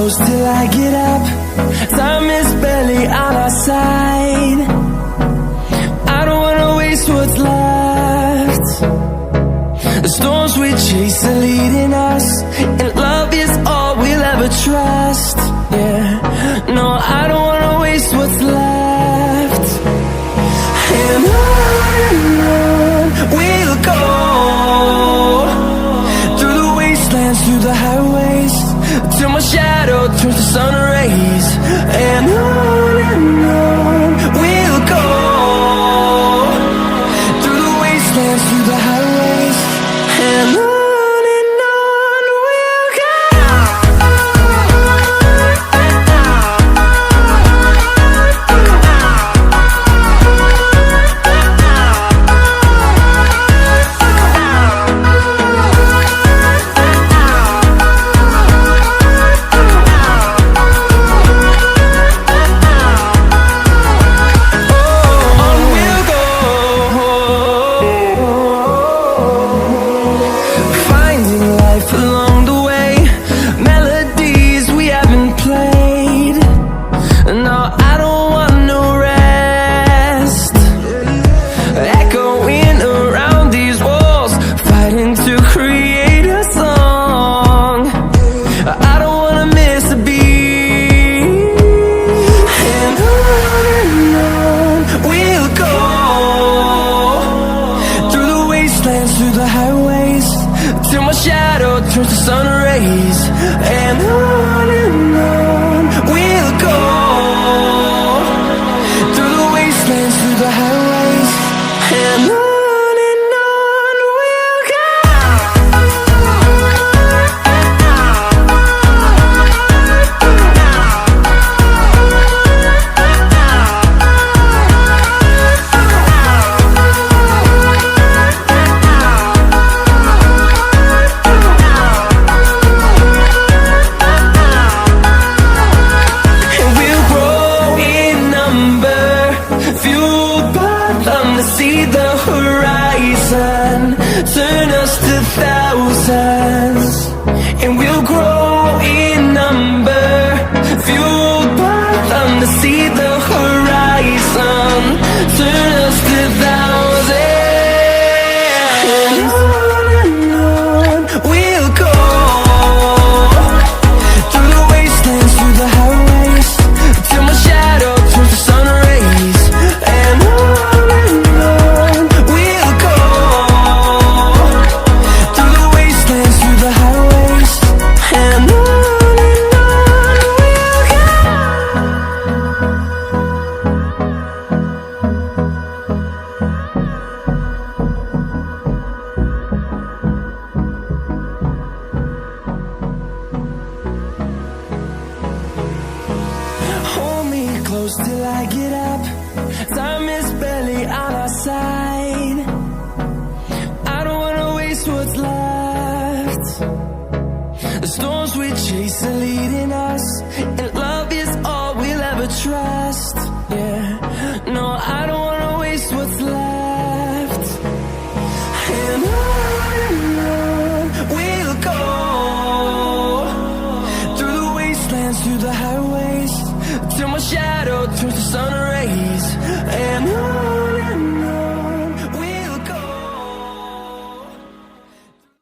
close till I get up. Time is barely on our side. I don't wanna waste what's left. The storms we chase are leading us, and love is all we'll ever trust. Yeah, no, I don't wanna waste what's left. And on we'll go, through the wastelands, through the highways, till my shadow turns to sun rays. And on we'll go, through the wastelands, through the highways, and on we'll go. Through the highways, till my shadow turns to sun rays. And on we'll go, through the wastelands, through the highways, and on we'll go. See the horizon, turn us to thousands, and we'll grow in number, fueled by them. To see the horizon, turn us to thousands, and on we'll go, through the wastelands, through the highways, till my shadow turns to sun rays. And close till I get up. Time is barely on our side. I don't wanna waste what's left. The storms we chase are leading us, and love is all we'll ever trust. Yeah, no, I don't wanna waste what's left. And on we'll go, through the wastelands, through the highways, till my shadow turns to sun rays.